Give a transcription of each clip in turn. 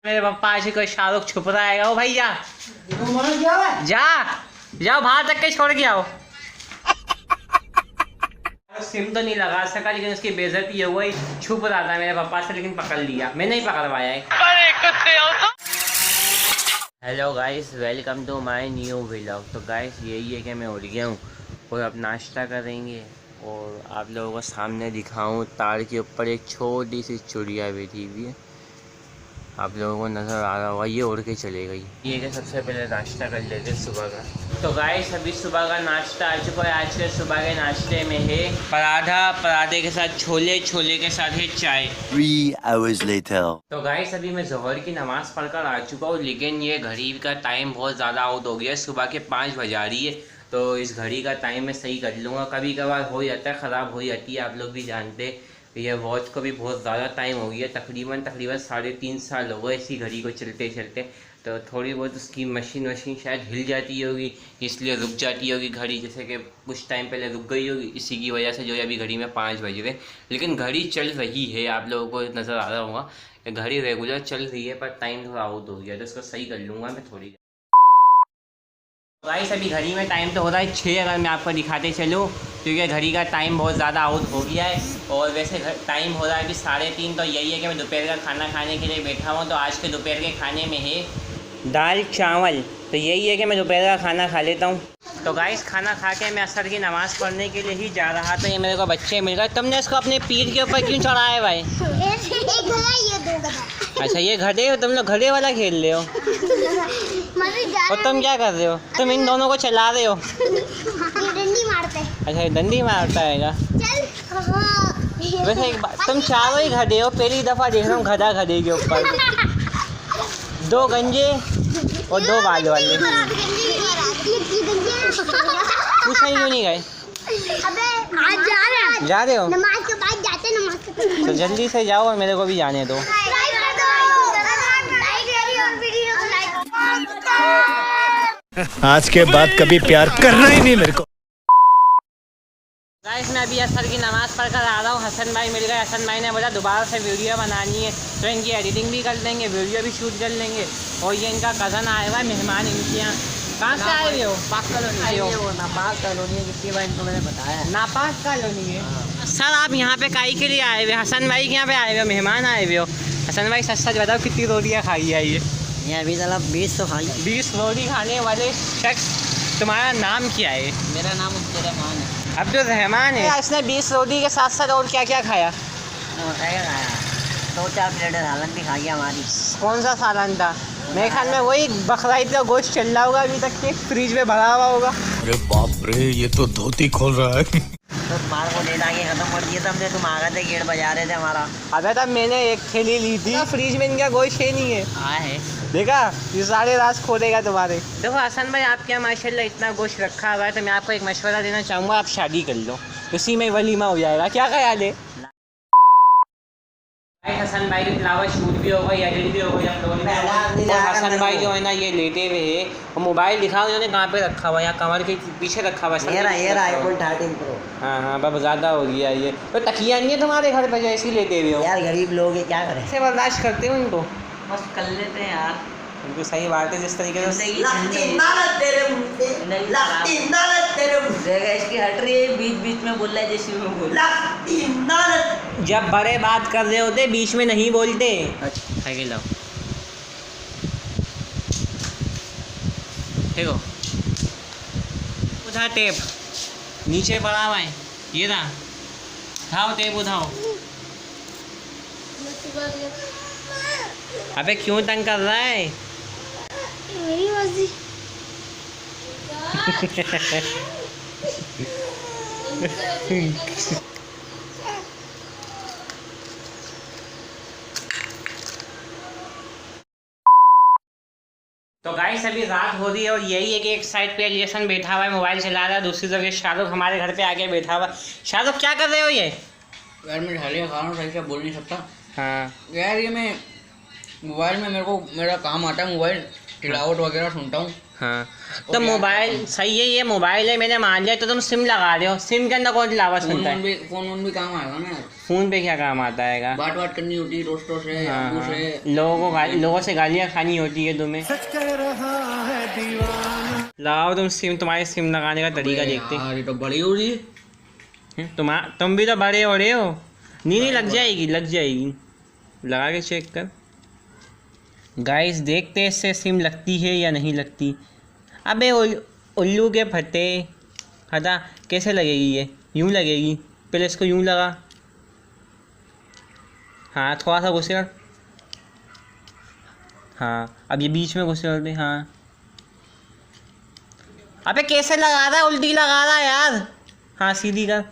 मेरे पापा आज कोई शाहरुख छुप रहा है। ओ भैया जा जाओ बाहर तक के छोड़ के आओ। सिम तो नहीं लगा सका लेकिन उसकी बेइज्जती हो गई। छुप रहा था मेरे पापा से लेकिन पकड़ लिया, मैं नहीं पकड़वाया है। Hello guys, welcome to my new vlog. तो गाइस यही है कि मैं उठ गया हूँ और अब नाश्ता करेंगे और आप लोगों को सामने दिखाऊं तार के ऊपर एक छोटी सी चिड़िया बैठी हुई है। आप लोगों को नज़र आ रहा होगा, ये उड़ के चले गई। ये कि सबसे पहले नाश्ता कर लेते सुबह का। तो गाइस अभी सुबह का नाश्ता आ चुका है। आज के सुबह के नाश्ते में है पराठा, पराठे के साथ छोले, छोले के साथ है चाय। 3 hours later. तो गाइस अभी मैं ज़ोहर की नमाज़ पढ़कर आ चुका हूँ, लेकिन ये घड़ी का टाइम बहुत ज़्यादा आउट हो गया है। सुबह के 5 बजा रही है, तो इस घड़ी का टाइम मैं सही कर लूँगा। कभी कभार हो जाता है, ख़राब हो जाती है, आप लोग भी जानते हैं। ये वॉच को भी बहुत ज़्यादा टाइम हो गया, तकरीबन 3.5 साल हो गए इसी घड़ी को चलते चलते। तो थोड़ी बहुत उसकी मशीन शायद हिल जाती होगी, इसलिए रुक जाती होगी घड़ी, जैसे कि कुछ टाइम पहले रुक गई होगी। इसी की वजह से जो है अभी घड़ी में 5 बज रहे, लेकिन घड़ी चल रही है। आप लोगों को नज़र आ रहा होगा घड़ी रेगुलर चल रही है, पर टाइम थोड़ा आउट हो गया, तो उसको सही कर लूँगा मैं थोड़ी। गाइस अभी घड़ी में टाइम तो हो रहा है 6, अगर मैं आपको दिखाते चलूँ, क्योंकि घड़ी का टाइम बहुत ज़्यादा आउट हो गया है। और वैसे टाइम हो रहा है अभी 3:30। तो यही है कि मैं दोपहर का खाना खाने के लिए बैठा हूँ। तो आज के दोपहर के खाने में है दाल चावल। तो यही है कि मैं दोपहर का खाना खा लेता हूँ। तो गाइस खाना खा के मैं असर की नमाज़ पढ़ने के लिए ही जा रहा था। ये मेरे को बच्चे मिल गए। तुमने इसको अपने पीठ के ऊपर क्यों चढ़ाया है भाई? अच्छा ये गधे हो तुम लोग, गधे वाला खेल रहे हो। और तुम क्या कर रहे हो? तुम इन दोनों को चला रहे हो? डंडी मारते। अच्छा ये डंडी मारता है। वैसे एक बात, तुम चारों ही गधे हो, पहली दफ़ा देख रहा हूँ गधा गधे के ऊपर। 2 गंजे और 2 बाल वाले। पूछा ही क्यों नहीं गए? अबे आज जा रहे हो? नमाज के बाद जाते, नमाज के बाद। तो जल्दी से जाओ और मेरे को भी जाने दो। आज के बाद कभी प्यार करना ही नहीं मेरे को। गाइस मैं अभी असर की नमाज़ पढ़ कर आ रहा हूँ। हसन भाई मिल गए। हसन भाई ने बोला दोबारा से वीडियो बनानी है, तो इनकी एडिटिंग भी कर लेंगे, वीडियो भी शूट कर लेंगे। और ये इनका कज़न आया हुआ है मेहमान इनके यहाँ। कहाँ से आए हुए हो? नापाक कॉलोनी है, वो नापाक कॉलोनी है, कितनी बार इनको मैंने बताया है। नापाक कॉलोनी है। सर आप यहाँ पे काई के लिए आए हुए? हसन भाई के यहाँ पे आए हुए हो, मेहमान आए हुए हो। हसन भाई सच सच बताओ कितनी रोटियाँ खाई है ये अभी तक 20 तो खाई। 20 रोटी खाने वाले शख्स। तुम्हारा नाम क्या है? मेरा नाम अब्दुलरहमान है। अब्दुलरहमान है। इसने 20 रोटी के साथ साथ और क्या क्या खाया? खाया 2-4 प्लेट सालन भी खा गया हमारी। कौन सा सालन था? मेरे ख्याल में वही बकरीद का गोश्त चल रहा होगा अभी तक के, फ्रिज में भरा हुआ होगा। अरे बाप रे, ये तो धोती खोल रहा है। तो तुम्हारे को ले जाके खत्म कर दिया था हमने, तुम आ गए थे, गेट बजा रहे थे हमारा। अबे तब मैंने एक थैली ली थी, फ्रिज में इनका गोश्त है नहीं है। हाँ है, देखा ये सारे राज खोलेगा तुम्हारे। देखो हसन भाई आपके यहाँ माशाल्लाह इतना गोश्त रखा हुआ है, तो मैं आपको एक मशवरा देना चाहूँगा, आप शादी कर लो, उसी में वलीमा हो जाएगा। क्या ख्याल है? हसन भाई की तिलावत शूट भी होगा, एडिट भी होगा। और हसन भाई जो है ना ये लेटे हुए है और मोबाइल दिखा उन्होंने कहाँ पे रखा हुआ है? यहाँ कमर के पीछे रखा हुआ है। ये रहा iPhone 13 Pro। हाँ बस ज़्यादा हो गया ये। तो तकिया नहीं है तुम्हारे घर पे जो ऐसे ही लेते हुए हो? यार गरीब लोग है, क्या करें। ऐसे बर्दाश्त करते हो इनको? बस कर लेते हैं यार, उनको सही बात है जिस तरीके से। इसकी हट रही है, बीच बीच में बोल रहा है जैसे मैं बोल। जब बड़े बात कर रहे होते बीच में नहीं बोलते। आगे लाओ, देखो उठा टेप नीचे पड़ा हुआ है, ये ना उठाओ टेप उठाओ। अबे क्यों तंग कर रहा है? मेरी मर्जी। तो गाइस अभी रात हो रही है और यही है कि एक साइड पे एलिएशन बैठा हुआ है, मोबाइल चला रहा है, दूसरी जगह शाहरुख हमारे घर पे आके बैठा हुआ है। शाहरुख क्या कर रहे हो ये? यार मैं ढालिया खा रहा हूँ, सही से बोल नहीं सकता। हाँ यार ये मैं मोबाइल में मेरा काम आता है, मोबाइल तिलावत वगैरह सुनता हूँ। हाँ तो मोबाइल सही है, ये मोबाइल है मैंने मान लिया, तो तुम सिम लगा रहे हो, सिम के अंदर कौन सी लावा सुनता है? फोन भी काम आएगा ना। फोन पे क्या काम आता है? बात करनी होती है दोस्तों से, अब्बू से, लोगों से गालियाँ खानी होती है तुम्हें। लाओ तुम सिम, तुम्हारी सिम लगाने का तरीका देखते। ये तो बड़ी हो रही है। तुम भी तो बड़े हो रहे हो। नहीं लग जाएगी, लग जाएगी, लगा के चेक कर। गाइस देखते इससे सिम लगती है या नहीं लगती। अबे उल्लू के फटे, हटा, कैसे लगेगी ये? यूँ लगेगी, पहले इसको यूँ लगा। हाँ थोड़ा सा घुसेड़, हाँ अब ये बीच में घुसेड़ दे। हाँ अबे कैसे लगा रहा है, उल्टी लगा रहा है यार। हाँ सीधी कर।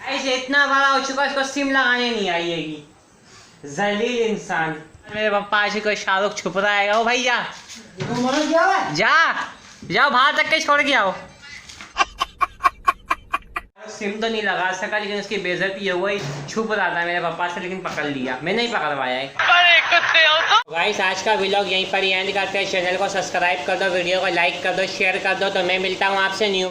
ऐसे इतना बड़ा हो चुका, इसको सिम लगाने नहीं आएगी, जलील इंसान। मेरे पापा ऐसे कोई शाहरुख छुप रहा है। ओ भाई जा जा जाओ, बाहर तक के छोड़ के आओ। सिम तो नहीं लगा सका, लेकिन उसकी बेइज्जती हो गई। छुप रहा था मेरे पापा से, लेकिन पकड़ लिया, मैंने ही पकड़वाया है। गाइस आज का व्लॉग यहीं पर ही एंड करते हैं। चैनल को सब्सक्राइब कर दो, वीडियो को लाइक कर दो, शेयर कर दो। तो मैं मिलता हूँ आपसे न्यू